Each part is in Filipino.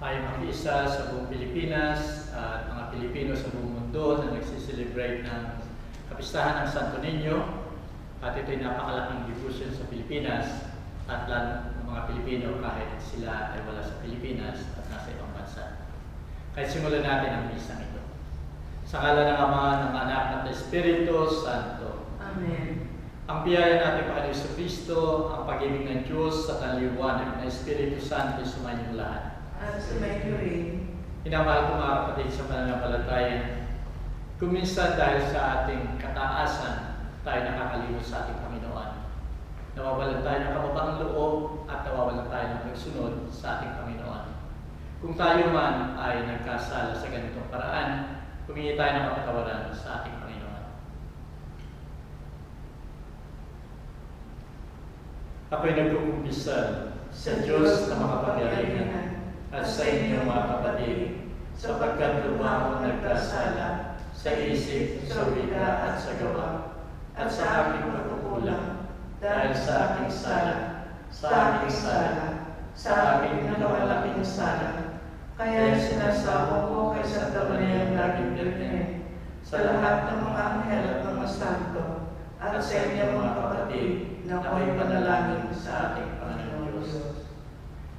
Tayong mag-isa sa buong Pilipinas at mga Pilipino sa buong mundo na nagsiselebrate ng kapistahan ng Santo Niño. At ito'y napakalaking devotion sa Pilipinas at lalo ng mga Pilipino kahit sila ay wala sa Pilipinas at nasa ibang bansa. Kaya simulan natin ang misang ito. Sa ngalan ng Ama, ng Anak, at ng Espiritu Santo. Amen. Ang biyaya natin Panginoon Jesucristo, ang pag-ibig ng Diyos at ang liwanag ng Espiritu Santo sumayin lahat. At sumayin rin. Minamahal ko mga kapatid sa pananampalataya, kung minsan dahil sa ating kataasan, tayo nakakalimot sa ating Panginoon. Nawawalan tayo ng kababaang loob at nawawalan tayo ng pagsunod sa ating Panginoon. Kung tayo man ay nagkasala sa ganitong paraan, humingi tayo ng kapatawaran sa ating Panginoon. Ako'y nagkukumpisal sa Diyos na makapangyarihan at sa inyong mga kapatid, sapagkat lubhang akong nagkasala sa isip, sa wika at sa gawa, at sa aking pagkukulang, dahil sa aking sala, sa aking nakawalaking sala. Kaya sinasamo ko kay Santa Maria laging Birhen, sa lahat ng mga anghel at mga santo, at sa inyong mga kapatid na ako'y panalangin sa ating Panginoon Diyos.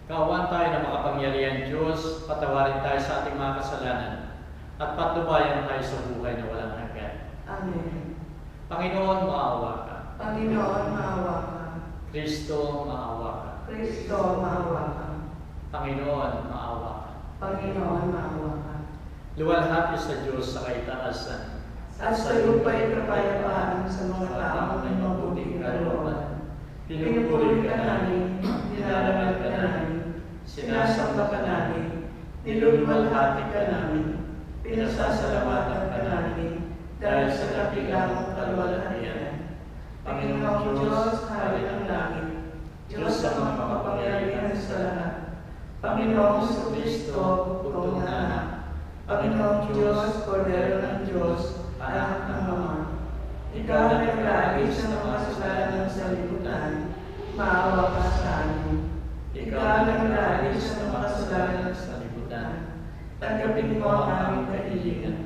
Kaawaan tayo ng makapangyarihan Diyos, patawarin tayo sa ating mga kasalanan, at patnubayan tayo sa buhay na walang hanggan. Amen. Panginoon, maawa ka. Panginoon, maawa ka. Kristo, maawa ka. Kristo, maawa ka. Panginoon, maawa ka. Panginoon, maawa ka. Luwalhati sa Diyos sa kaitaasan. At sa lupa'y kapayapaan sa mga taong may mabuting kalooban. Pinupuri ka namin, dinaragal ka namin, sinasamba ka namin, niluluwalhati ka namin, pinasasalamatan ka namin, dahil sa kapilang kaluwalhatian. Panginoong Diyos, Hari ng langit, Diyos sa mga makapangyarihan sa lahat, Panginoong Jesucristo, Putong Anak, Panginoong Diyos, Kordero ng Diyos, Anak ng Ama, Ikaw na nag-aalis ng mga kasalanan ng sanlibutan, maawa ka sa amin. Ikaw na nag-aalis ng mga kasalanan ng sanlibutan, tanggapin mo ang aming kahilingan.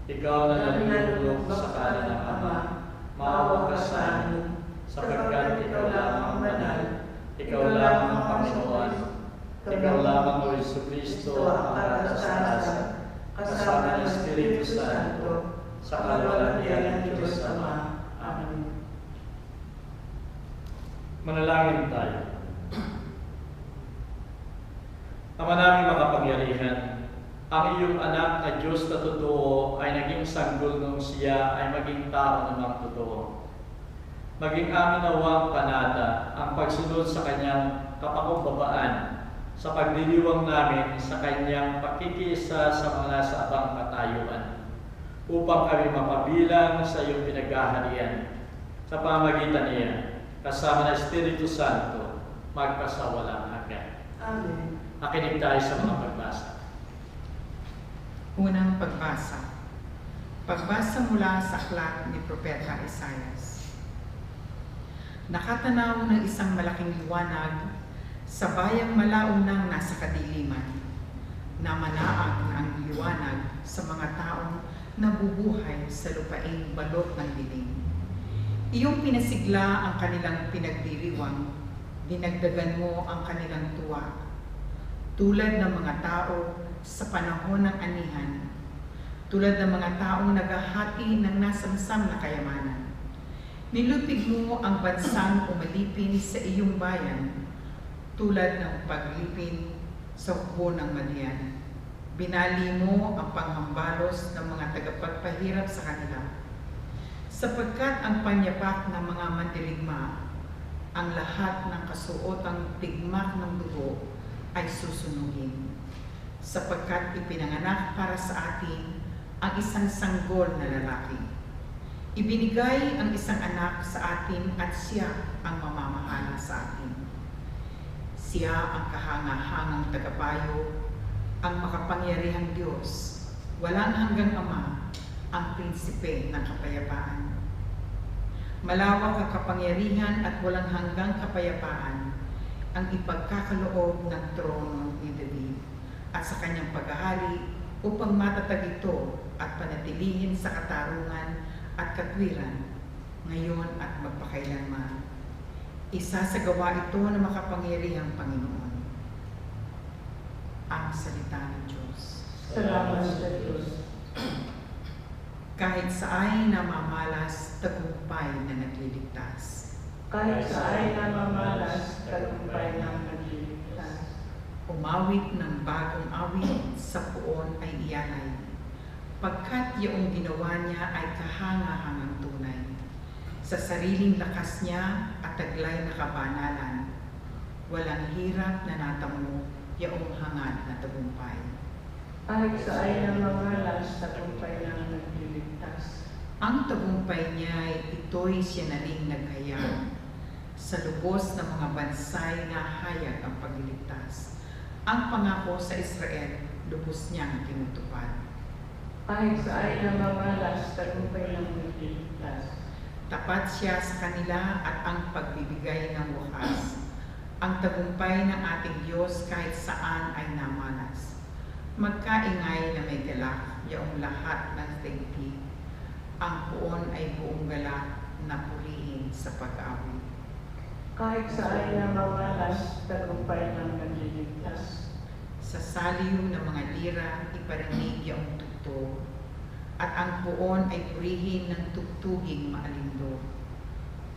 Ikaw na nalulunod sa kanan ng Ama, maawa ka sa amin, sapagkat ikaw lamang banal, ikaw lamang ang Panginoon, ikaw lamang o Jesucristo ang karatasan, kasama ng Espiritu Santo, sa kaluwalhatian ng Diyos Ama. Amen. Manalangin tayo. Ama naming makapangyarihan, ang iyong anak na Diyos na totoo ay naging sanggol nung siya ay maging tao namang totoo. Maging amin nawang panata ang pagsunod sa kanyang kapakumbabaan sa pagdiriwang namin sa kanyang pakikisa sa mga nasa abang katayuan, upang kami mapabilang sa iyong pinaghaharian sa pamagitan niya, kasama ng Espiritu Santo, magpasawalang hanggan. Amen. Makinig tayo sa mga pagbasa. Unang pagbasa. Pagbasa mula sa aklat ni Propeta Isaias. Nakatanaw ng isang malaking liwanag sa bayang malaunang nasa kadiliman. Namanaag na ang liwanag sa mga taong nabubuhay sa lupaing balot ng dilim. Iyong pinasigla ang kanilang pinagdiriwang, dinagdagan mo ang kanilang tuwa. Tulad ng mga tao sa panahon ng anihan, tulad ng mga taong naghahati ng nasamsam na kayamanan. Nilupig mo ang bansang umalipin sa iyong bayan, tulad ng paglipin sa hukbo ng Madian. Binali mo ang panghambalos ng mga tagapagpahirap sa kanila. Sapagkat ang panyapak ng mga mandirigma, ang lahat ng kasuotang tigmak ng dugo ay susunugin. Sapagkat ipinanganak para sa atin ang isang sanggol na lalaki. Ibinigay ang isang anak sa atin at siya ang mamamahala sa atin. Siya ang kahanga-hangang tagapayo, ang makapangyarihang Diyos, walang hanggang Ama, ang prinsipe ng kapayapaan. Malawak ang kapangyarihan at walang hanggang kapayapaan ang ipagkakaloob ng trono ni David at sa kanyang paghahari upang matatag ito at panatilihin sa katarungan at katwiran ngayon at magpakailanman. Isa sa gawa ito ng makapangyarihang Panginoon. Ang salita ng Diyos. Salamat sa Diyos. Kahit sa ay namamalas, tagumpay na nagliligtas. Kahit sa ay namamalas, tagumpay ng nagliligtas. Umawit ng bagong awit sa puon ay iyanay, pagkat iyong ginawa niya ay kahanga-hangang tunay. Sa sariling lakas niya at taglay na kabanalan, walang hirap na natamo iyong hangad na tagumpay. Kahit sa ay namamalas, tagumpay ng nagliligtas. Ang tagumpay niya ay ito'y siya na ring naghayag. Sa lubos ng mga bansay na hayag ang pagliligtas. Ang pangako sa Israel, lubos niyang tinutupad. Kahit sa ay namamalas, tagumpay ng nagliligtas. Tapat siya sa kanila at ang pagbibigay ng wakas. Ang tagumpay ng ating Diyos kahit saan ay namalas. Magkaingay na may galak, yaong lahat ng daigdig. Ang puon ay buong galak na purihin sa pag-awit. Kahit sa ay namamalas, tagumpay ng nagliligtas. Sa saliw ng mga lira, iparinig iyong tugtog, at ang puon ay purihin ng tugtuging maalindog.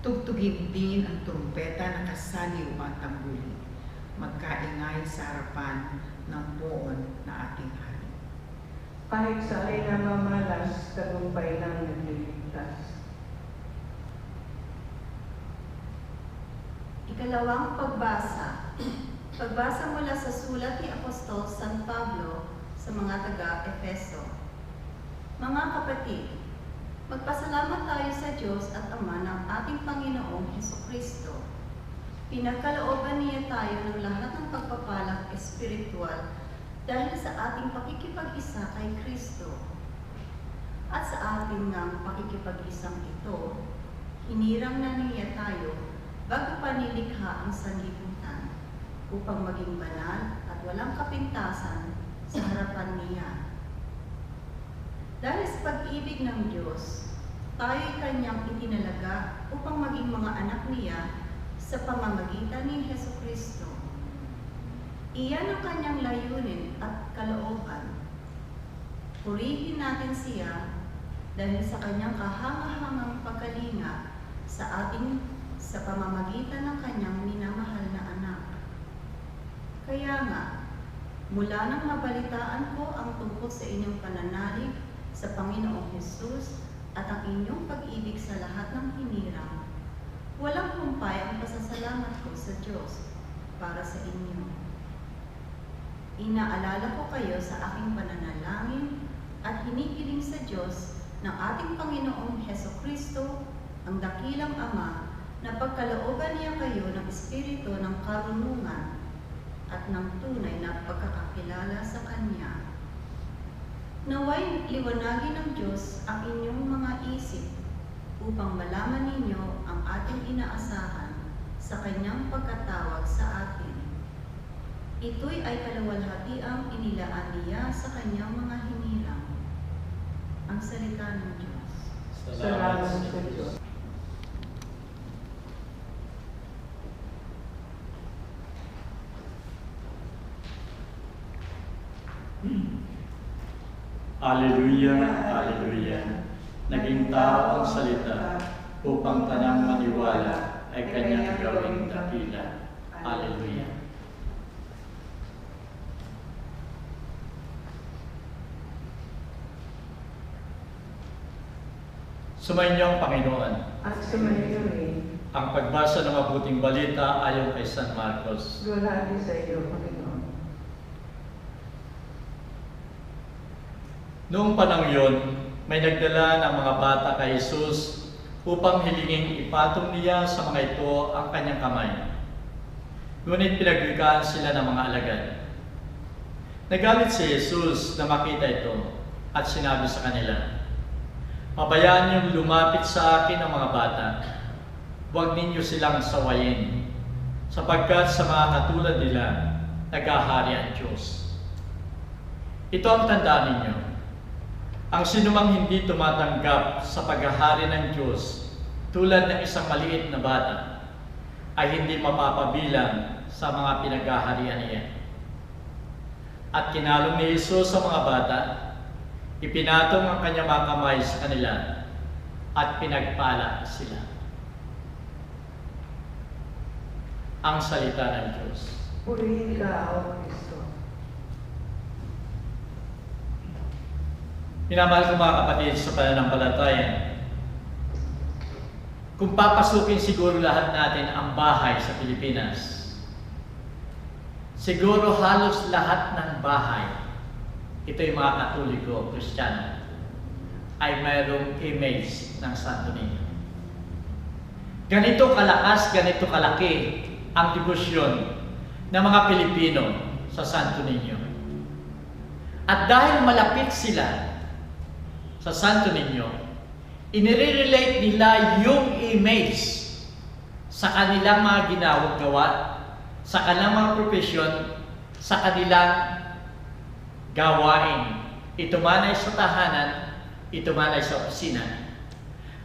Tugtugin din ang trumpeta na kasaliw at tambuli, magkaingay sa harapan ng puon na ating hari. Kahit sa ay namamalas, tagumpay ng nagliligtas. Ikalawang pagbasa. Pagbasa mula sa sulat ni Apostol San Pablo sa mga taga-Efeso. Mga kapatid, magpasalamat tayo sa Diyos at Ama ng ating Panginoong Hesukristo. Pinagkalooban niya tayo ng lahat ng pagpapalang espiritual dahil sa ating pakikipag-isa kay Kristo. At sa ating ngang pakikipag-isang ito, hinirang na niya tayo bago pa nilikha ang sanlibutan upang maging banal at walang kapintasan sa harapan niya. Dahil sa pag-ibig ng Diyos, tayo'y kanyang itinalaga upang maging mga anak niya sa pamamagitan ni Hesukristo. Iyan ang kanyang layunin at kalooban. Purihin natin siya dahil sa kanyang kahanga-hangang pagkalinga sa pamamagitan ng kanyang minamahal na anak. Kaya nga, mula nang mabalitaan ko ang tungkol sa inyong pananalig sa Panginoong Hesus at ang inyong pag-ibig sa lahat ng hinirang, walang humpay ang pasasalamat ko sa Diyos para sa inyo. Inaalala ko kayo sa aking pananalangin at hinihiling sa Diyos ng ating Panginoong Hesukristo, ang dakilang Ama, na pagkalooban niya kayo ng espiritu ng karunungan at ng tunay na pagkakakilala sa Kanya. Naway liwanagin ng Diyos ang inyong mga isip upang malaman ninyo ang ating inaasahan sa kanyang pagkatawag sa atin. Ito'y ay kaluwalhatiang inilaan niya sa kanyang mga hinirang. Ang salita ng Diyos. Salamat sa Diyos. Alleluia, Alleluia. Naging tao ang salita upang tanang maniwala ay kanyang gawing dakila. Alleluia. Sumainyo ang Panginoon. At sumayo rin. Ang pagbasa ng mabuting balita ayon kay San Marcos. Gloria sa iyo, Panginoon. Noong panahon yun, may nagdala ng mga bata kay Jesus upang hilinging ipatong niya sa mga ito ang kanyang kamay. Ngunit pinagwikaan sila ng mga alagad. Nagalit si Jesus na makita ito at sinabi sa kanila, "Pabayaan niyong lumapit sa akin ang mga bata. Huwag ninyo silang sawayin, sapagkat sa mga katulad nila, naghahari ang Diyos." Ito ang tandaan ninyo. Ang sinumang hindi tumatanggap sa paghahari ng Diyos tulad ng isang maliit na bata ay hindi mapapabilang sa mga pinaghaharian niya. At kinalong ni Jesus sa mga bata, ipinatong ang kanyang mga kamay sa kanila at pinagpala sila. Ang salita ng Diyos. Purihin ka, O Kristo. Minamahal ko mga kapatid sa pananampalataya, kung papasukin siguro lahat natin ang bahay sa Pilipinas, siguro halos lahat ng bahay, ito yung mga Katoliko, Kristiyano, ay mayroong image ng Santo Niño. Ganito kalakas, ganito kalaki ang debosyon ng mga Pilipino sa Santo Niño. At dahil malapit sila sa Santo Niño, inire-relate nila yung image sa kanilang mga ginagawa, sa kanilang mga profesyon, sa kanilang gawain. Ito man ay sa tahanan, ito man ay sa opisina.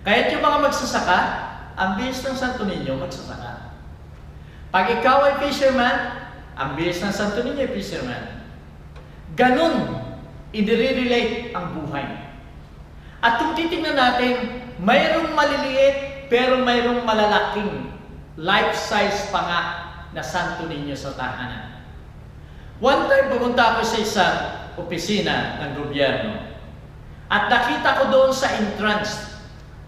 Kaya't yung mga magsasaka, ang bihis ng Santo Niño, magsasaka. Pag ikaw ay fisherman, ang bihis ng Santo Niño ay fisherman. Ganun, inire-relate ang buhay. At kung titingnan natin, mayroong maliliit pero mayroong malalaking life-size pa nga na Santo Niño sa tahanan. One time pumunta ako sa isang opisina ng gobyerno at nakita ko doon sa entrance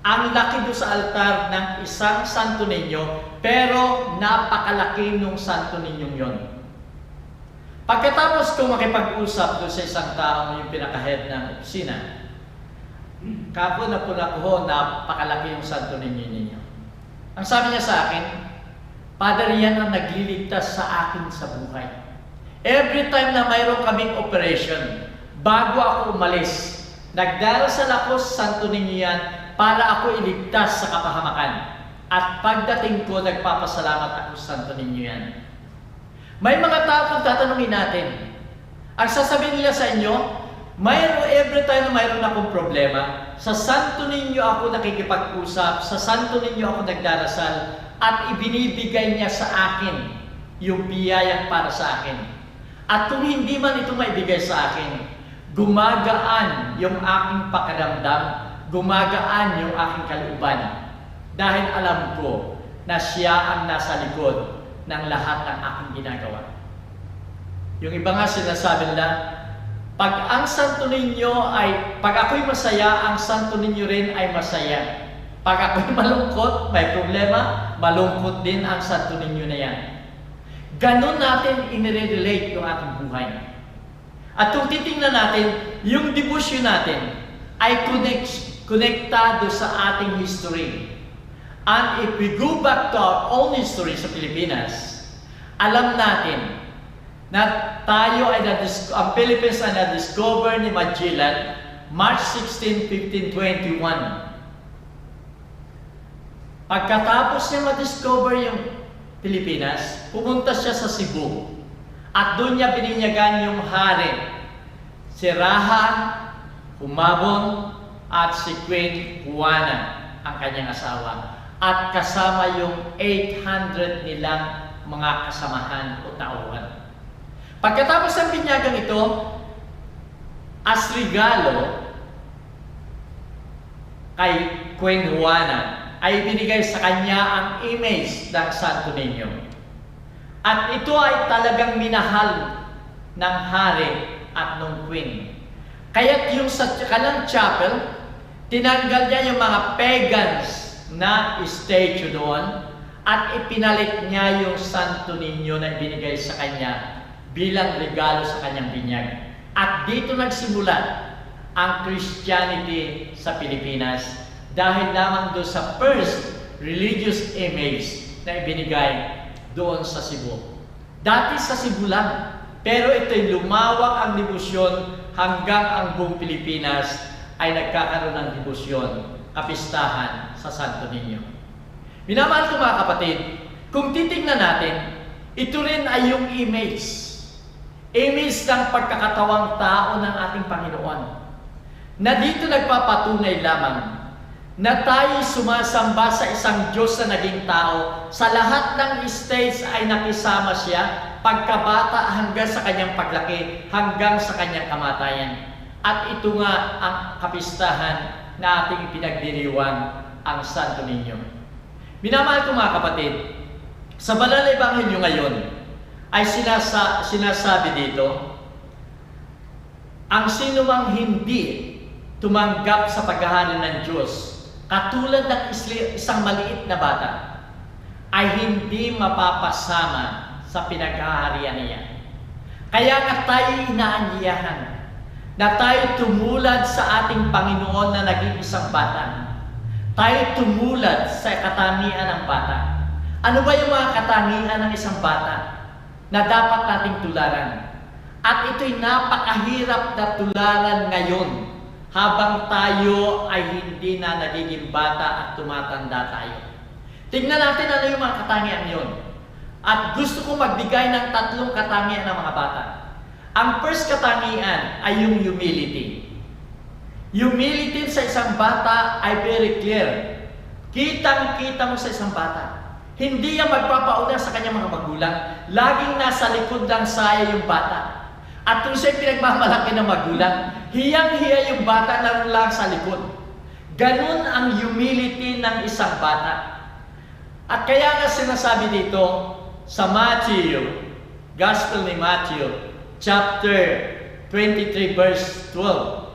ang laki doon sa altar ng isang Santo Niño pero napakalaki nung Santo Niñong yon. Pagkatapos ko makipag-usap doon sa isang taong yung pinaka-head ng opisina, kako na po na ko, napakalaki yung Santo Niño ninyo. Ang sabi niya sa akin, "Father, yan ang nagliligtas sa akin sa buhay. Every time na mayroon kaming operation, bago ako umalis, nagdarasal ako sa Santo Niño yan para ako iligtas sa kapahamakan. At pagdating ko, nagpapasalamat ako sa Santo Niño yan." May mga tao kung tatanungin natin, ang sasabihin nila sa inyo, every time na mayroon akong problema, sa Santo Niño ako nakikipag-usap, sa Santo Niño ako nagdarasal, at ibinibigay niya sa akin yung biyayang para sa akin. At kung hindi man ito maibigay sa akin, gumagaan yung aking pakiramdam, gumagaan yung aking kalooban. Dahil alam ko na siya ang nasa likod ng lahat ng aking ginagawa. Yung iba nga sinasabi nila, pag ang Santo Niño pag ako'y masaya, ang Santo Niño rin ay masaya. Pag ako'y malungkot, may problema, malungkot din ang Santo Niño na yan. Ganon natin inire-relate yung ating buhay. At kung titingnan natin, yung devotion natin ay konektado sa ating history. And if we go back to our own history sa Pilipinas, alam natin na tayo ay ang Philippines ay na-discover ni Magellan March 16, 1521. Pagkatapos niya ma-discover yung Pilipinas, pumunta siya sa Cebu. At doon niya bininyagan yung hari. Si Raha, Humabon, at si Queen Juana, ang kanyang asawa. At kasama yung 800 nilang mga kasamahan o tauhan. Pagkatapos ng binyagang ito, as regalo kay Queen Juana, ay binigay sa kanya ang image ng Santo Niño. At ito ay talagang minahal ng hari at ng queen. Kaya yung sa kanilang chapel, tinanggal niya yung mga pagans na statue doon at ipinalit niya yung Santo Niño na ibinigay sa kanya bilang regalo sa kanyang binyag. At dito nagsimula ang Christianity sa Pilipinas dahil lamang doon sa first religious image na ibinigay doon sa Cebu. Dati sa Cebu lang, pero ito'y lumawak ang debosyon hanggang ang buong Pilipinas ay nagkakaroon ng debosyon, kapistahan sa Santo Niño. Minamahal ko mga kapatid, kung titignan natin, ito rin ay yung image ng pagkakatawang tao ng ating Panginoon, na dito nagpapatunay lamang na tayo sumasamba sa isang Diyos na naging tao. Sa lahat ng stage ay nakisama siya, pagkabata hanggang sa kanyang paglaki, hanggang sa kanyang kamatayan. At ito nga ang kapistahan na ating ipinagdiriwang ang Santo Niño. Minamahal ko mga kapatid, sa Banal na Ebanghelyo ngayon ay sinasabi dito, ang sinumang hindi tumanggap sa paghahari ng Diyos, katulad ng isang maliit na bata, ay hindi mapapasama sa pinaghaharian niya. Kaya nga tayo inaanyayahan na tayo tumulad sa ating Panginoon na naging isang bata. Tayo tumulad sa katangian ng bata. Ano ba yung mga katangian ng isang bata na dapat nating tularan? At ito'y napakahirap na tularan ngayon habang tayo ay hindi na nagiging bata at tumatanda tayo. Tingnan natin ano yung mga katangian yun. At gusto ko magbigay ng 3 katangian ng mga bata. Ang first katangian ay yung humility. Humility sa isang bata ay very clear. Kitang-kita mo sa isang bata. Hindi yan magpapauna sa kanyang mga magulang. Laging nasa likod lang saya yung bata. At kung siya'y pinagmamalaki ng magulang, hiyang-hiya yung bata na lang sa likod. Ganun ang humility ng isang bata. At kaya nga sinasabi dito sa Matthew, Gospel ni Matthew, chapter 23, verse 12,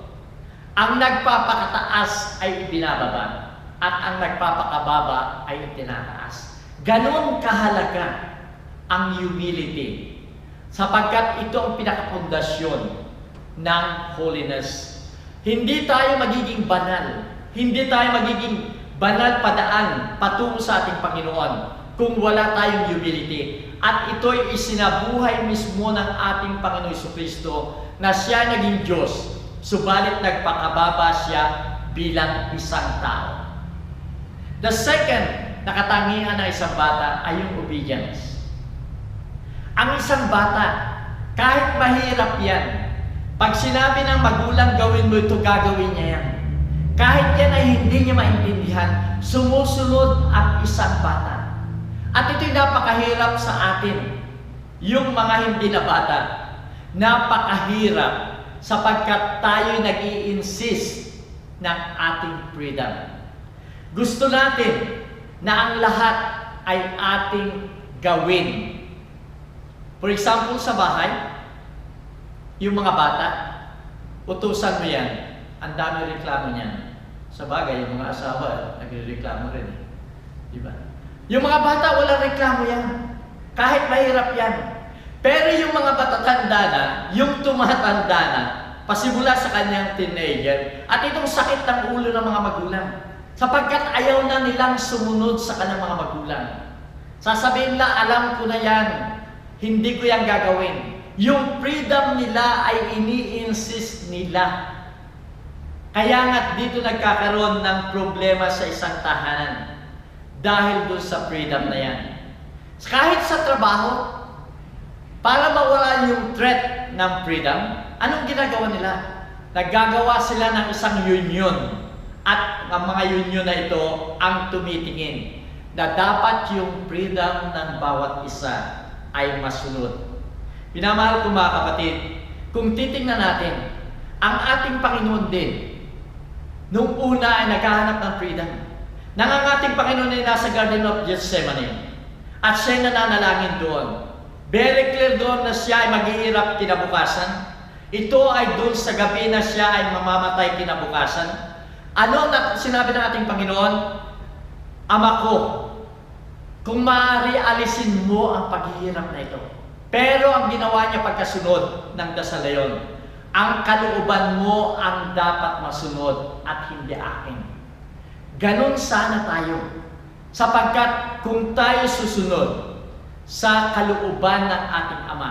ang nagpapakataas ay ibinababa, at ang nagpapakababa ay itinataas. Ganun kahalaga ang humility, sapagkat ito ang pinakapundasyon ng holiness. Hindi tayo magiging banal. Hindi tayo magiging banal padaan patungo sa ating Panginoon kung wala tayong humility. At ito'y isinabuhay mismo ng ating Panginoon Jesucristo na siya naging Diyos, subalit nagpakababa siya bilang isang tao. The second na katangian ng isang bata ay yung obedience. Ang isang bata, kahit mahirap yan, pag sinabi ng magulang gawin mo ito, gagawin niya yan. Kahit yan ay hindi niya maintindihan, sumusunod ang isang bata. At ito'y napakahirap sa atin, yung mga hindi na bata. Napakahirap sapagkat tayo nag-i-insist ng ating freedom. Gusto natin na ang lahat ay ating gawin. For example, sa bahay, yung mga bata, utusan mo yan, ang dami reklamo niyan. Sa bagay, yung mga asawa, nagre-reklamo rin. Diba? Yung mga bata, walang reklamo yan. Kahit mahirap yan. Pero yung mga matatanda na, yung tumatanda na, pasimula sa kanyang teenager, at itong sakit ng ulo ng mga magulang, sapagkat ayaw na nilang sumunod sa kanyang mga magulang. Sasabihin lang, alam ko na yan, hindi ko yan gagawin. Yung freedom nila ay ini-insist nila. Kaya nga dito nagkakaroon ng problema sa isang tahanan dahil doon sa freedom na yan. Kahit sa trabaho, para mawala yung threat ng freedom, anong ginagawa nila? Naggagawa sila ng isang union at ang mga union na ito ang tumitingin na dapat yung freedom ng bawat isa ay masunod. Pinamahal ko mga kapatid, kung titingnan natin, ang ating Panginoon din, nung una ay naghahanap ng freedom. Nang ang ating Panginoon ay nasa Garden of Gethsemane at siya nananalangin doon. Very clear doon na siya ay maghihirap kinabukasan. Ito ay doon sa gabi na siya ay mamamatay kinabukasan. Ano na sinabi ng ating Panginoon? Ama ko, kung maaari alisin mo ang paghihirap na ito. Pero ang ginawa niya pagkasunod ng dasal na yun, ang kalooban mo ang dapat masunod at hindi akin. Ganon sana tayo. Sapagkat kung tayo susunod sa kalooban ng ating Ama,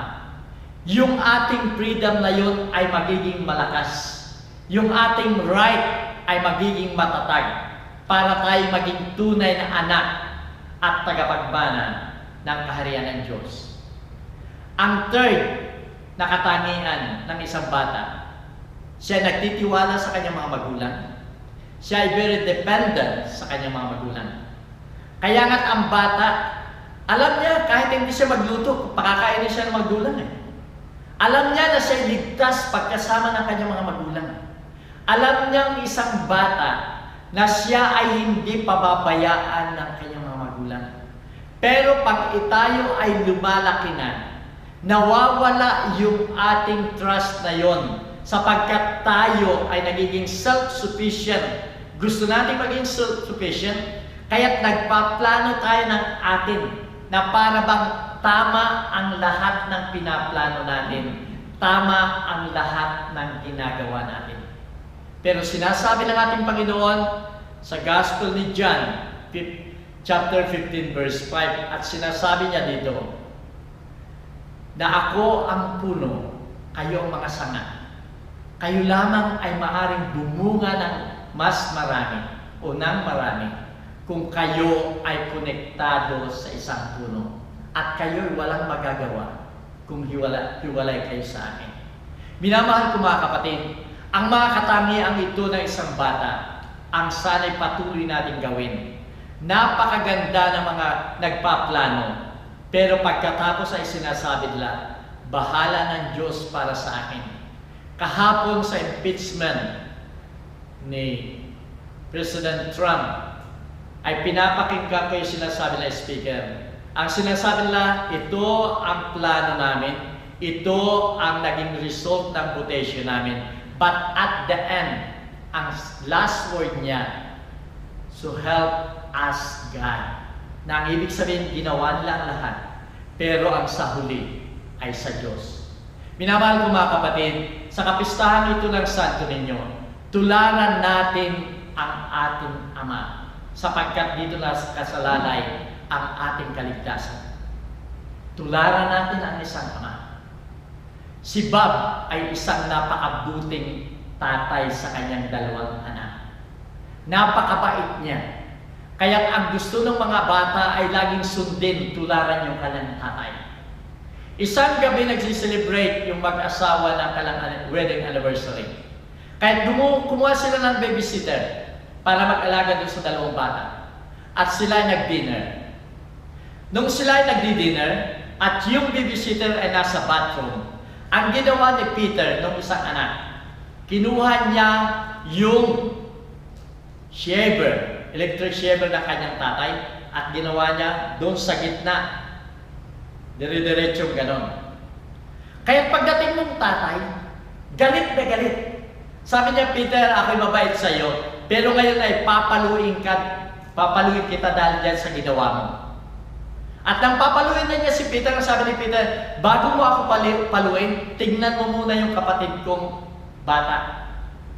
yung ating freedom na yun ay magiging malakas. Yung ating right ay magiging matatag para tayo maging tunay na anak at tagapagmana ng kaharian ng Diyos. Ang third na katangian ng isang bata, siya nagtitiwala sa kanyang mga magulang. Siya ay very dependent sa kanyang mga magulang. Kaya nga't ang bata, alam niya kahit hindi siya magluto, pakakainin siya ng magulang eh. Alam niya na siya ligtas pagkasama ng kanyang mga magulang. Alam niya ang isang bata na siya ay hindi pababayaan ng kanyang mga magulang. Pero pag tayo ay lumalaki na, nawawala yung ating trust na yon sapagkat tayo ay nagiging self-sufficient. Gusto natin maging self-sufficient, kaya't nagpaplano tayo ng atin na para bang tama ang lahat ng pinaplano natin, tama ang lahat ng ginagawa natin. Pero sinasabi ng ating Panginoon sa Gospel ni John, chapter 15, verse 5, at sinasabi niya dito, na ako ang puno, kayo ang mga sanga. Kayo lamang ay maaring bumunga ng mas marami o ng marami kung kayo ay konektado sa isang puno. At kayo ay walang magagawa kung hiwalay kayo sa akin. Minamahal ko mga kapatid, ang mga katangiang ito ng isang bata, ang sana'y patuloy natin gawin. Napakaganda ng mga nagpaplano. Pero pagkatapos ay sinasabi nila, bahala ng Diyos para sa akin. Kahapon sa impeachment ni President Trump, ay pinapakinggan ko yung sinasabi ng speaker. Ang sinasabi nila, ito ang plano namin, ito ang naging result ng votation namin. But at the end, ang last word niya, so help us God. Na ang ibig sabihin, ginawa nila ang lahat. Pero ang sa huli ay sa Diyos. Minamahal ko mga kapatid, sa kapistahan ito ng Santo Niño, tularan natin ang ating Ama. Sapagkat dito na kasalalay ang ating kaligtasan. Tularan natin ang isang Ama. Si Bob ay isang napakabuting tatay sa kanyang dalawang anak. Napakabait niya. Kaya ang gusto ng mga bata ay laging sundin, tularan yung kanilang tatay. Isang gabi nagsiselebrate yung mag-asawa ng kanilang wedding anniversary. Kaya kumuha sila ng babysitter para mag-alaga doon sa dalawang bata. At sila ay nag-dinner. Nung sila ay nagdi-dinner at yung babysitter ay nasa bathroom, ang ginawa ni Peter ng isang anak, kinuha niya yung shaver, electric shaver ng kanyang tatay at ginawa niya doon sa gitna. Dire-diretsong ganon. Kaya pagdating ng tatay, galit na galit. Sabi niya, Peter, ako'y mabait sa iyo, pero ngayon ay papaluin kita dahil dyan sa ginawa mo. At nang papaluin na niya si Peter, sabi ni Peter, bago mo ako paluin, tignan mo muna yung kapatid kong bata.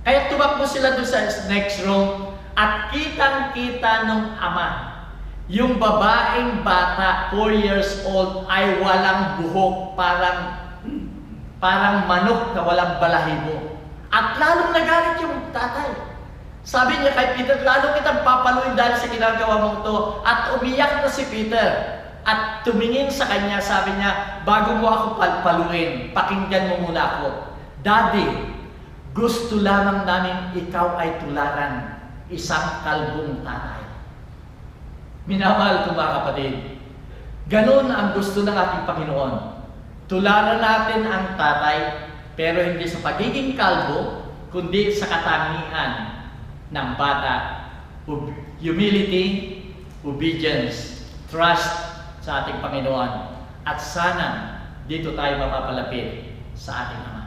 Kaya tumakbo sila doon sa next room, at kitang-kita nung ama, yung babaeng bata, 4 years old, ay walang buhok, parang parang manok na walang balahibo. At lalong nagalit yung tatay. Sabi niya kay Peter, lalo kitang papaluin dahil sa ginagawa mong to. At umiyak na si Peter. At tumingin sa kanya, sabi niya, bago mo ako paluin, pakinggan mo muna ako. Daddy, gusto lamang namin ikaw ay tularan, isang kalbong tatay. Minamahal ko mga kapatid, ganun ang gusto ng ating Panginoon. Tularan natin ang tatay, pero hindi sa pagiging kalbo, kundi sa katangian ng bata. Humility, obedience, trust sa ating Panginoon. At sana dito tayo mapapalapit sa ating Ama.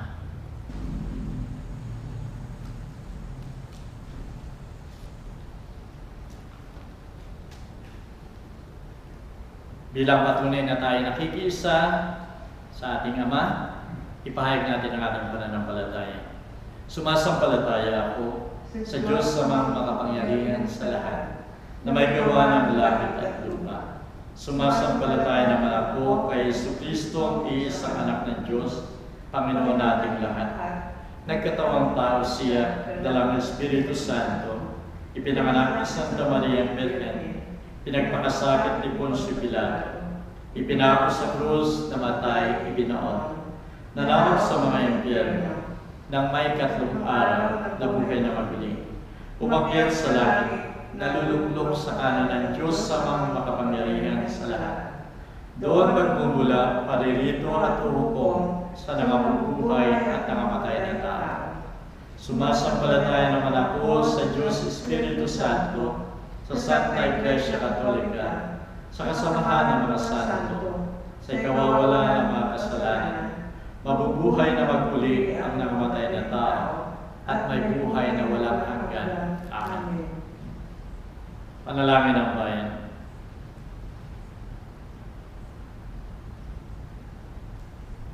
Bilang patunay na tayo nakikiisa sa ating Ama, ipahayag natin ang ating pananampalataya. Sumasampalataya ako sa Diyos Amang makapangyarihan sa lahat, na may gawa ng langit at lupa. Sumasampalataya naman ako kay Jesucristo, ang iisang anak ng Diyos, Panginoon nating lahat. Nagkatawang tao siya, dalang Espiritu Santo, ipinanganak ni Santa Maria Virgen, pinagpakasakit ni Poncio Pilato, ipinako sa krus, namatay, ibinaon, nanawag sa mga impyerno, nang may 3 araw na buhay na mabili, umakyat sa langit, naluluklok sa kanan ng Diyos sa mga makapangyarihan sa lahat. Doon magmumula, paririto at uhukom sa nangabubuhay at nangamatay na tao. Sumasampalataya naman ako sa Diyos Espiritu Santo, sa Santa Iglesia Katolika, sa kasamahan ng mga santo, sa ikawawala ng mga kasalanan, mabubuhay na magmuli ang nangamatay na tao, at may buhay na walang hanggan. Amen. Panalangin ng bayan.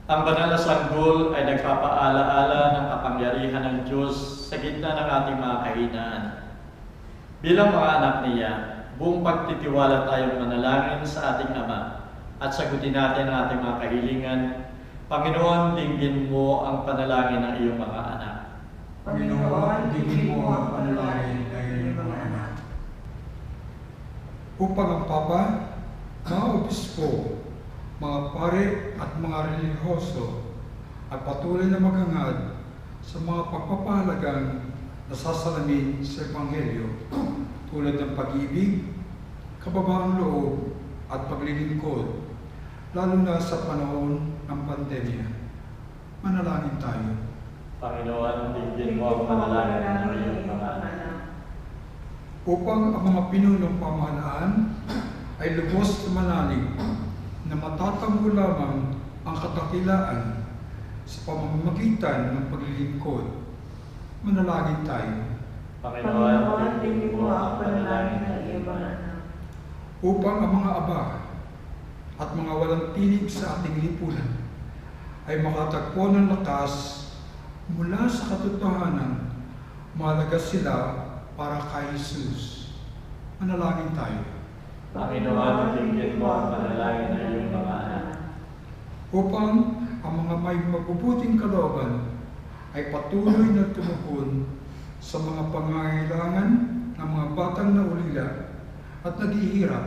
Ang banal na sanggol ay nagpapaalaala ng kapangyarihan ng Diyos sa gitna ng ating mga kahinaan. Bilang mga anak niya, buong pagtitiwala tayong manalangin sa ating Ama at sagutin natin ang ating mga kahilingan. Panginoon, dinggin mo ang panalangin ng iyong mga anak. Panginoon, dinggin mo ang panalangin ng iyong mga anak. Upang ang Papa, mga obispo, mga pare at mga religyoso ay patuloy na maghangad sa mga pagpapahalagang nasasalamin sa Ebanghelyo tulad ng pag-ibig, kababaang loob at paglilingkod, lalo na sa panahon ng pandemya. Manalangin tayo. Panginoon, dinggin mo ang panalangin ng iyong mga anak. Upang ang mga pinunong pamahalaan ay lubos na manalig na matatanggol lamang ang katakilaan sa pamamagitan ng paglilingkod. Manalangin tayo. Panginoon, dinggin mo ang panalangin ng iyong mga anak. Upang ang mga aba at mga walang tinig sa ating lipunan ay makatagpo ng lakas mula sa katotohanan, mahalaga sila para kay Jesus. Manalangin tayo. Panginoon, dinggin mo ang panalangin ng iyong mga anak. Upang ang mga may mabubuting kalooban ay patuloy na tumugon sa mga pangangailangan ng mga batang naulila at naghihirap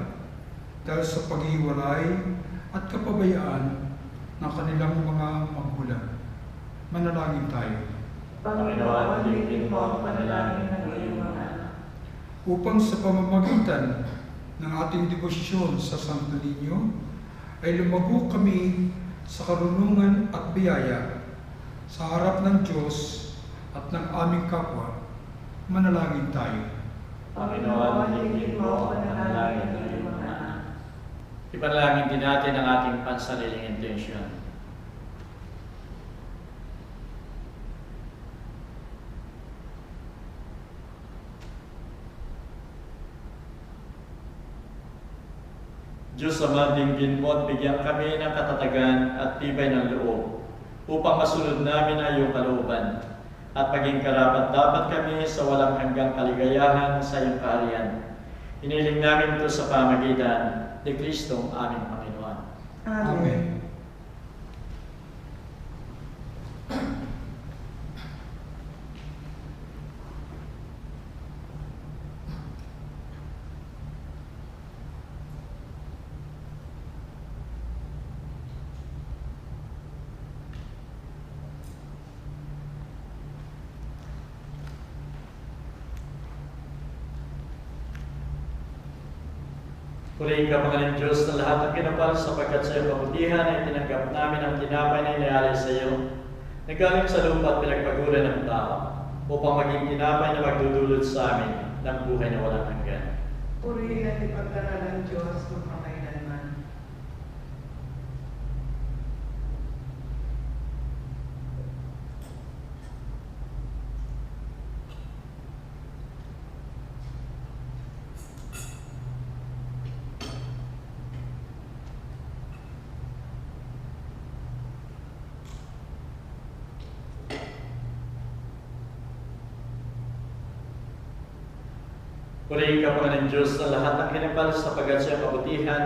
dahil sa paghiwalay at kapabayaan ng kanilang mga magulang. Manalangin tayo. Panginoon, dinggin mo ang panalangin ng iyong mga anak. Upang sa pamamagitan ng ating debosyon sa Santo Niño ay lumago kami sa karunungan at biyaya sa harap ng Diyos at ng aming kapwa. Manalangin tayo. Panginoon, dinggin mo ang panalangin ng iyong mga anak. Ipanalangin din natin ang ating pansariling intensyon. Diyos Ama, dinggin mo at bigyan kami ng katatagan at tibay ng loob upang masunod namin ang iyong kalooban at maging karapat-dapat kami sa walang hanggang kaligayahan sa iyong kaharian. Hiniling namin ito sa pamagitan ni Kristong aming Panginoon. Amen. Purihin ka, Panginoon Diyos, na lahat ng kinapal sapagkat sa iyong kabutihan ay tinanggap namin ang tinapay na inialay sa iyo, na galing sa lupa at pinagpaguran ng tao, upang maging tinapay na magdudulot sa amin ng buhay na walang hanggan. Purihin at ipagdaral ng Diyos magpakailanman. Purihin ka, Panginoon Diyos, na lahat ng kinapal sapagkat sa iyong kabutihan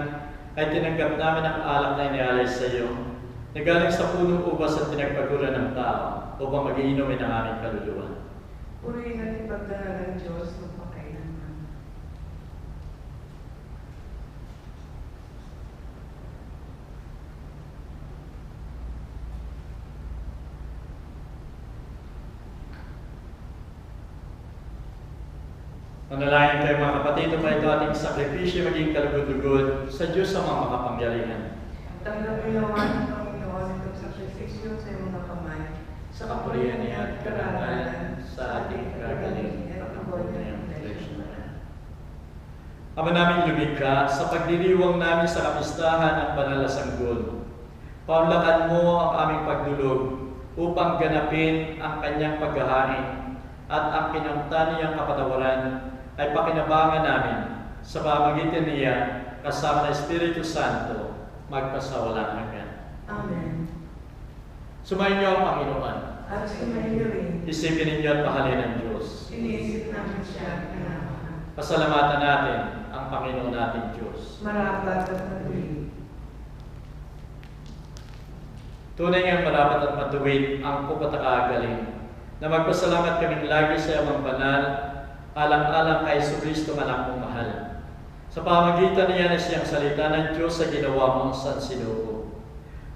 ay tinanggap namin ang alak na inialay sa iyo, na galing sa punong ubas at pinagpaguran ng tao, upang magiinumin ang aming kaluluwa. Purihin at ipagdaral ng Diyos magpakailanman. Manalangin kayo mga kapatid, upang ito ating sakripisyo maging kalugod-lugod sa Diyos sa mga makapangyarihan. Tanggapin naman ng Panginoon itong sakripisyo sa iyong mga kamay, Sa kapurihan niya at karangalan sa ating kagaling at kapag niyang Iglesia na yan. Ama namin lumikha, sa pagdiriwang namin sa kapistahan ng banal na sanggol, paunlakan mo ang aming pagdulog upang ganapin ang kanyang paghahain at ang kinamtan niyang kapatawaran ay pakinabangan namin sa pamamagitan niya kasama ng Espiritu Santo magpasawalang hanggan. Amen. Sumayin niyo ang Panginoon. At sumayin niyo rin, Isipin ninyo at mahalin ng Diyos. iniisip namin siya pinamahal. Pasalamatan natin ang Panginoon nating Diyos. Marapat at matuwid. Tunay ngang marapat at matuwid ang kupatakaagaling na magpasalamat kaming lagi sa iyong banal, alang-alang kay Jesucristo anak mong mahal. Sa pamagitan niya na siyang salita ng Diyos sa ginawa mong sansinugo.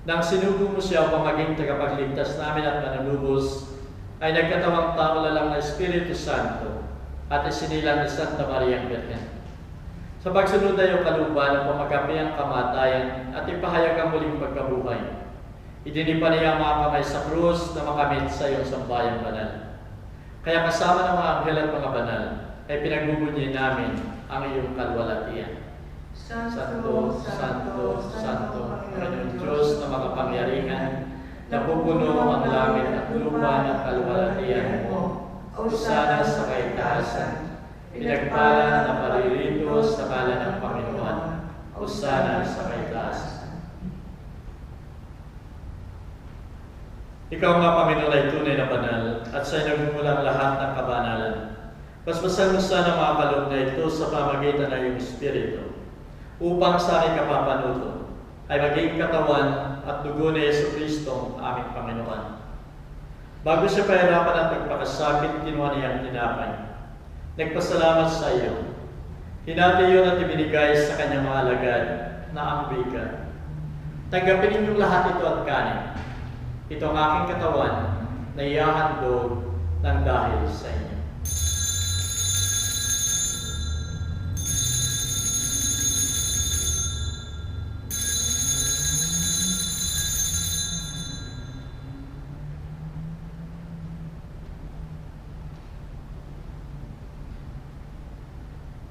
Nang sinugo mo siya upang maging tagapagligtas namin at mananubos, ay nagkatawang tao lalang na Espiritu Santo at isinilang ni Santa Maria ang Birhen. Sa pagsunod na iyong kaluban ng pamagapi ang kamatayan at ipahayag ang muling pagkabuhay, idinipa niya ang mga kamay sa krus na makamit sa iyong sambayang banal. Kaya kasama ng mga anghel at mga banal ay pinagbubunyi namin ang iyong kalwalatian. Santo, Santo, Santo, Panginoon Diyos na makapangyarihan, napupuno ang langit at lupa ng kalwalatian mo. Hosana sa kaitaasan, pinagpala na paririto sa ngalan ng Panginoon. Hosana sa kaitaasan. Ikaw nga, Panginoon, ay tunay na banal at sa'yo nagmumulang lahat ng kabanalan. Paspasan mo sana mga kaloob na ito sa pamagitan ng iyong Espiritu, upang sa aming kapapanuto ay maging katawan at dugo ni Jesucristo aming Panginoon. Bago siya pahirapan at nagpakasakit, kinuha niya ang tinapay. Nagpasalamat sa iyo. Hinati yun at ibinigay sa kanyang mga alagad na ang bigat. Tanggapin ninyong lahat ito at kanin. Ito ang aking katawan na ihahandog ng dahil sa inyo.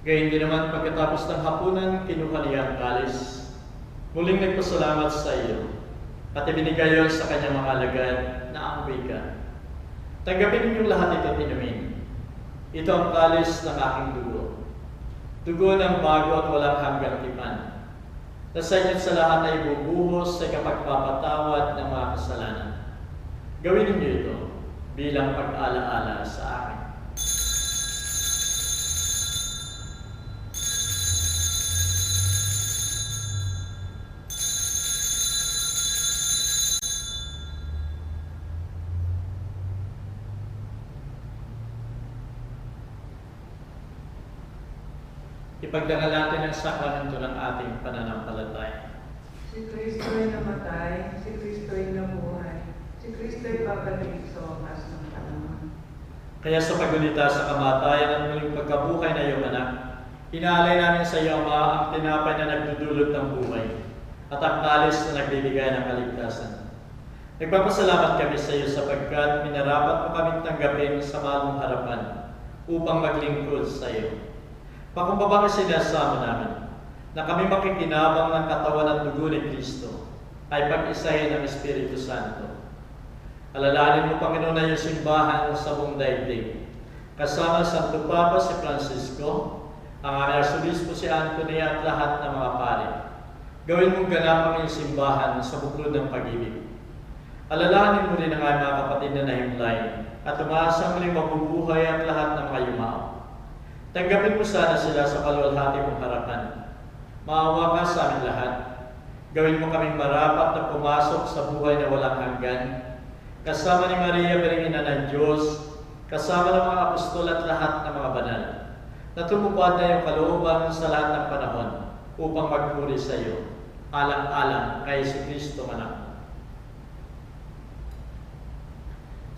Gayun din naman pagkatapos ng hapunan, kinuha niya ang kalis. Muling nagpasalamat sa iyo at ibinigay yon sa kanyang mga alagad na ang bigat. Tanggapin ninyong lahat ito at inumin. Ito ang kalis ng aking dugo. Dugo ng bago at walang hanggang tipan, na sa inyo't sa lahat ay bubuhos sa kapagpapatawad ng mga kasalanan. Gawin ninyo ito bilang pag-alaala sa akin. Ipagdangal natin ang sakramento ng ating pananampalataya. Si Kristo ay namatay, si Kristo ay nabuhay, si Kristo ay babalik sa wakas ng panahon. Kaya sa paggunita sa kamatayan at muling pagkabuhay na iyong anak, Inaalay namin sa iyo, Ama, ang tinapay na nagdudulot ng buhay at ang kalis na nagbibigay ng kaligtasan. Nagpapasalamat kami sa iyo sapagkat minarapat mo kaming tanggapin sa mahal mong harapan upang maglingkod sa iyo. Pakumbaba kasi sinasama namin na kami makikinabang ng katawan at dugo ni Kristo ay pag-isahin ng Espiritu Santo. Alalahanin mo, Panginoon, na iyong simbahan sa buong daigdig. Kasama Santo Papa si Francisco, ang aming Arsobispo si Anthony at lahat ng mga pari. Gawin mong ganap ang iyong simbahan sa buklod ng pag-ibig. Alalahanin mo rin ang aming mga kapatid na nahimlay at umaasang muling mabubuhay at lahat ng mga yumao. Tanggapin mo sana sila sa kalwalhati mong harapan. Maawa ka sa aming lahat. Gawin mo kaming marapat na pumasok sa buhay na walang hanggan. Kasama ni Maria, Biring Ina ng Diyos, kasama ng mga apostol at lahat ng mga banal, na tumupad na yung kalooban sa lahat ng panahon upang magpuri sa iyo, alang-alang kay si Kristo anak.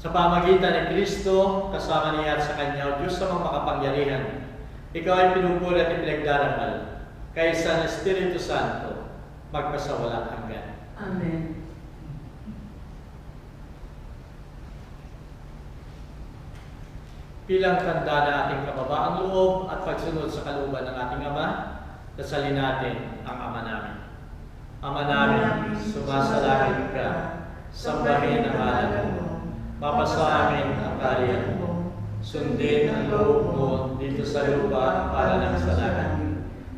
Sa pamagitan ni Kristo, kasama niya at sa Kanya, o Diyos sa mga makapangyarihan, ikaw ay pinupuri at ipinagdarangal, kaysa ng Espiritu Santo, magpasawalang hanggan. Amen. Bilang tanda na ating kababaang loob at pagsunod sa kalooban ng ating Ama, dasalin natin ang Ama namin. Ama namin, sumasalangit ka, sambahin ang ngalan mo, mapasa amin ang kaharian mo, sundin ang loob mo dito sa lupa para ng sa langit.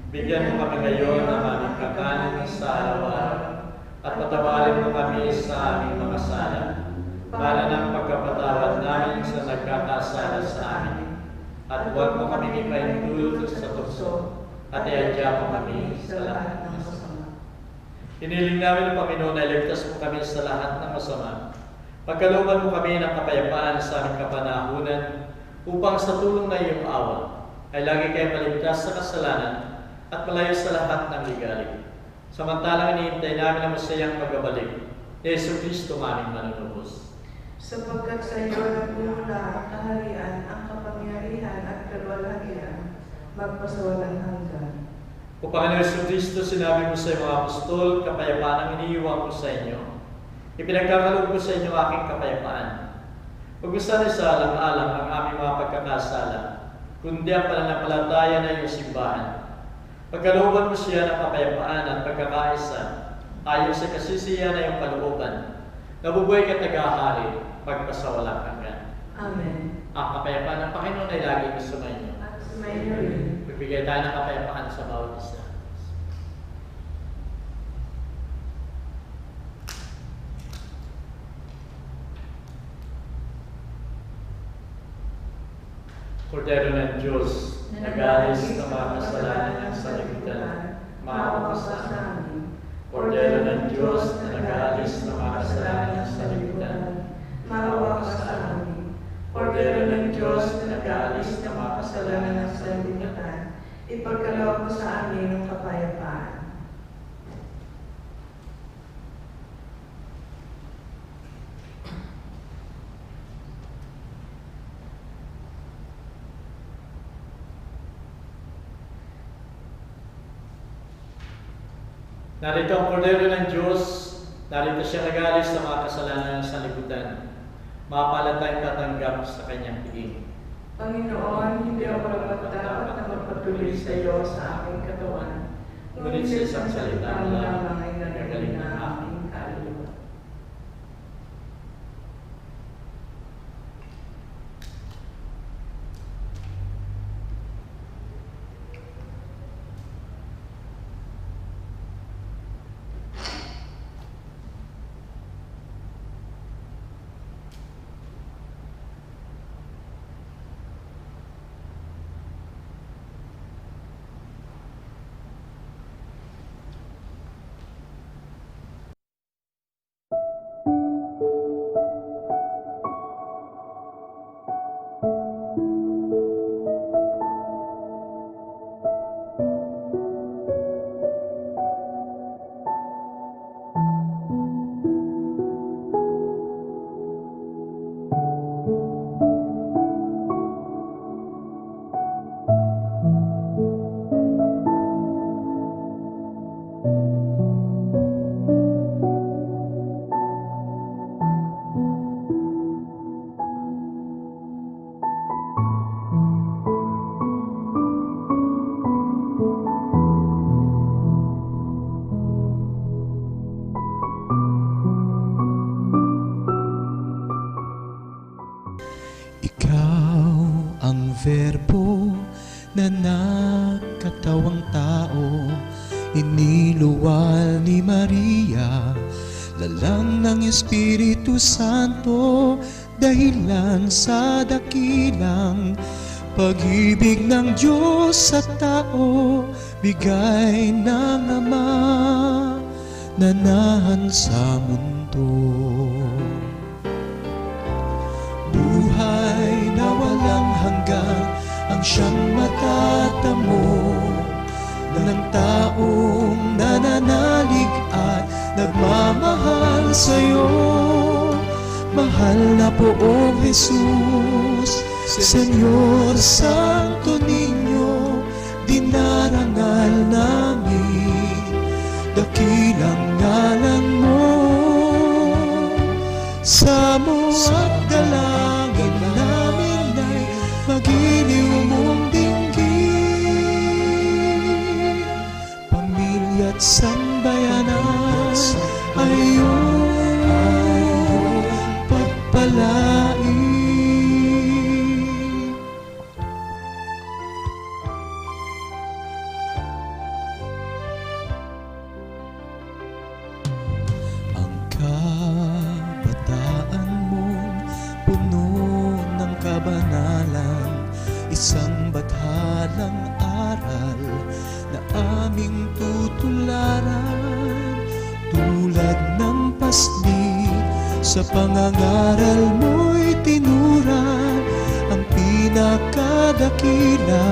Bigyan mo kami ngayon ng aming kakanin sa araw-araw, at patawarin mo kami sa aming mga sala, para ng pagkapatawad namin sa nagkakasala sa amin. At huwag mo kami ipaintulot sa tukso, at iadya mo kami sa lahat ng masama. Hiniling namin, Panginoon, na iligtas mo kami sa lahat ng masama. Pagkalooban mo kami ng kapayapaan sa aming kapanahunan, upang sa tulong na iyong awa, ay lagi kayo maligtas sa kasalanan at malayo sa lahat ng ligalig. Samantalang iniintay namin ang masayang pagbabalik ni Jesucristo aming manunubos. Sapagkat sa iyo nagmumula ang kaharian, ang kapangyarihan at kalwalhatian, magpasawalang hanggan. O Panginoon Jesucristo, sinabi mo sa mga apostol, kapayapaan ang iniiwan ko sa inyo. Ipinagkakaloob ko sa inyo aking kapayapaan. Huwag mo sana sa alang-alang ang aming mga pagkakasala, kundi ang pananampalataya na iyong simbahan. Pagkalooban mo siya ng kapayapaan at pagkakaisa, ayon sa kasisiyan na iyong kalooban, nabubuhay ka tagahari, pagpasawalang hanggan. Amen. Ang kapayapaan ng Panginoon ay laging sumainyo. At sumainyo rin. Bibigay tayo ng kapayapaan sa bawat isa. Kordero ng Diyos, nagalis ng mga kasalanan ng sanlibutan, maawa ka sa amin. Kordero ng Diyos, nagalis ng mga kasalanan ng sanlibutan, maawa ka sa amin. Kordero ng Diyos, nagalis ng mga kasalanan ng sanlibutan, Ipagkaloob mo sa amin ang kapayapaan. Narito ang Kordero ng Diyos, narito siya nagalis sa mga kasalanan ng sanlibutan. Mapalad tayong tatanggap sa kanyang tingin. Panginoon, hindi ako dapat na magpatuloy sa iyo sa aking katawan, ngunit sa isang salita mo lamang ay nagagaling na aking kaluluwa. berbo na nagkatawang tao, iniluwal ni Maria, lalang ng Espiritu Santo, dahilan sa dakilang pag-ibig ng Diyos sa tao, bigay ng Ama na nahan sa mundo. Buhay na walang hanggan ang siyang matatamo ng taong nananalig at nagmamahal sa'yo. Mahal na Poong Jesus, Senyor Santo Niño, dinarangal namin dakilang ngalan mo. Samo at dalangin namin ay magiliw mong dinggin, pamilya't sambayanan ay iyong pagpalain. Ang kabataan mong puno ng kabanalan, isang bathalang aral na aming tutularan. Tulad ng pasni, sa pangangaral mo'y tinuran ang pinakadakila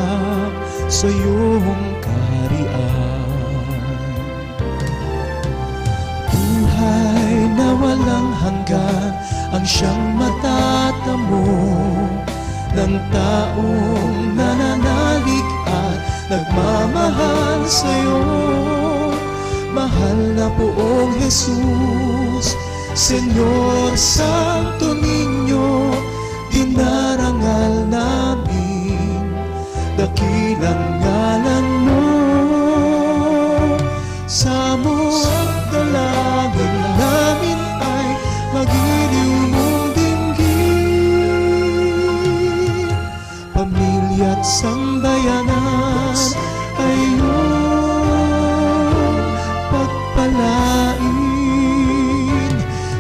sa iyong kaharian. Buhay na walang hanggan ang siyang matatamo ng taong nananalig at nagmamahal sa'yo. Mahal na Poong Jesus, Senyor Santo Niño, dinarangal namin dakilang ngalan mo. Samo at dalangin namin ay magiliw mong dinggin, pamilya't sambayanan ay iyong pagpalain.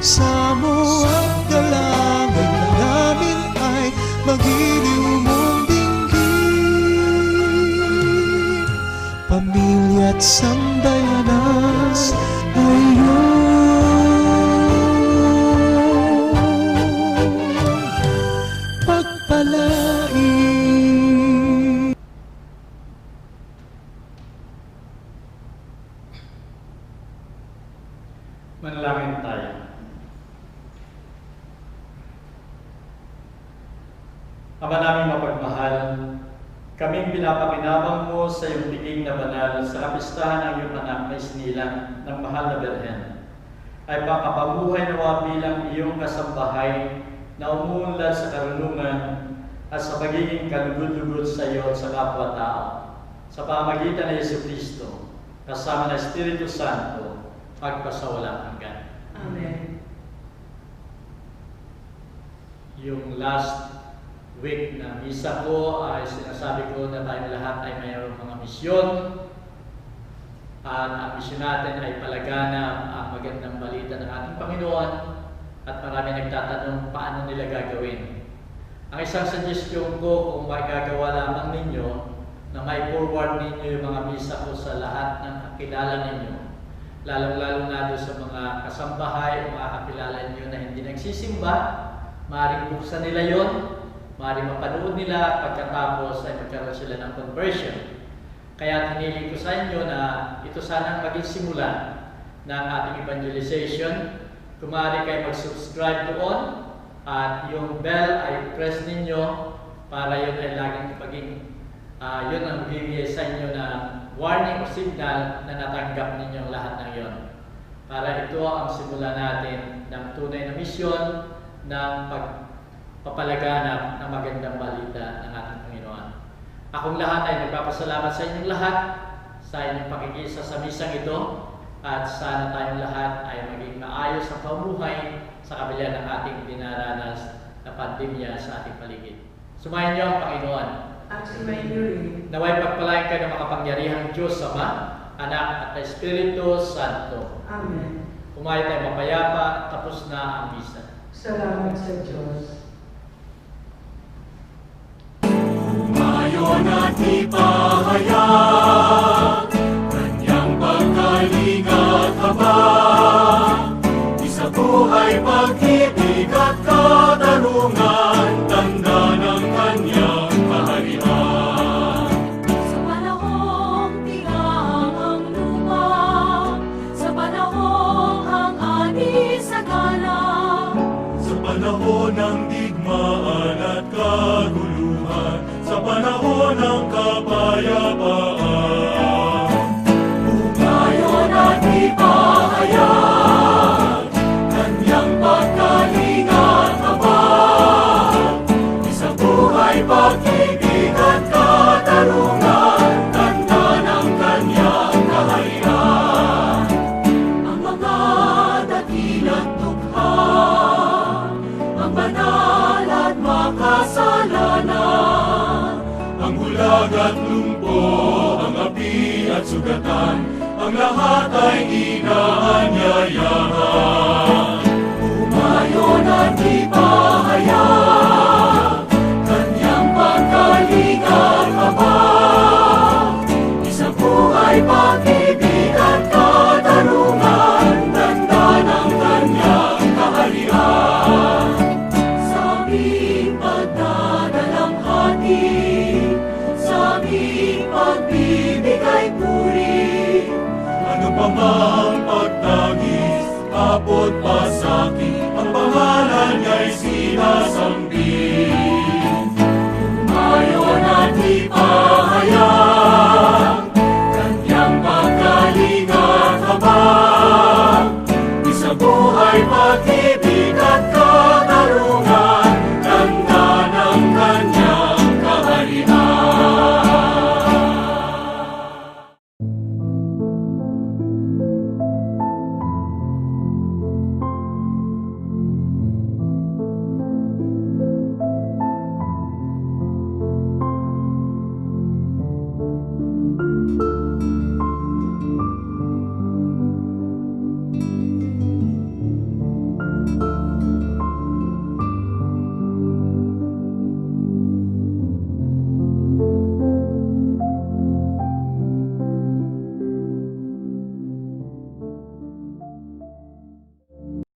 Samo at dalangin namin ay magiliw mong dinggin, pamilya't sambayanan ay iyong pagpalain. Manalangin tayo. Ama namin mapagmahal, kaming pinapakinabang mo sa iyong biging na banal sa kapistahan ng iyong anak na isinilang ng mahal na Birhen, ay pakapamuhay nawa bilang iyong kasambahay na umuunlad sa karunungan at sa pagiging kalugod-lugod sa iyo at sa kapwa-tao, sa pamagitan ng Jesucristo, kasama ng Espiritu Santo, pagpasawalang hanggan. Amen. Yung last week na misa ko ay sinasabi ko na tayong lahat ay mayroong mga misyon, at ang misyon natin ay palaganap ang magandang balita ng ating Panginoon, at marami nagtatanong paano nila gagawin. Ang isang suggestion ko, kung magagawa lamang ninyo na may forward ninyo yung mga misa ko sa lahat ng kakilala ninyo, lalong-lalo na doon sa mga kasambahay o mga kakilala ninyo na hindi nagsisimba, maaaring buksan nila yon, maaaring mapanood nila, pagkatapos ay magkaroon sila ng conversion. Kaya hiniling ko sa inyo na ito sanang maging simula ng ating evangelization. Kung maaari kayo mag-subscribe doon, at yung bell ay press ninyo para yun ay laging maging yun ang bibigay sa inyo na warning o signal na natanggap ninyong lahat ng yon. Para ito ang simula natin ng tunay na misyon ng pagpapalaganap ng magandang balita ng ating Panginoon. Akong lahat ay nagpapasalamat sa inyong lahat sa inyong pakikisa sa misang ito, at sana tayong lahat ay maging maayos sa pamuhay sa kabila ng ating dinaranas na pandemya sa ating paligid. Sumayin niyo ang Panginoon. at sumainyo rin. Naway pagpalain ka ng makapangyarihang Diyos Ama, Anak at Espiritu Santo. Amen. Kumain tayo mapayapa, tapos na ang misa. Salamat sa Diyos. Ngayon at ipahayag kanyang pagkalingat habang isa buhay pag-ibig at katarungan, tanda ng kanyang kaharian. Sa panahong tigang ang lupa, sa panahong ang ani sagana, Sa panahon ng digmaan at kaguluhan, sa panahon ng kapayapaan, ngayon at ipahayag kanyang pagkalingat habang isang buhay pag-ibig at katarungan, tanda ng kanyang kaharian. Ang mga dakilang tukha, ang banal at makasalanan, ang bulag at lumpo, ang api at sugatan, ang lahat ay inaanyayahan.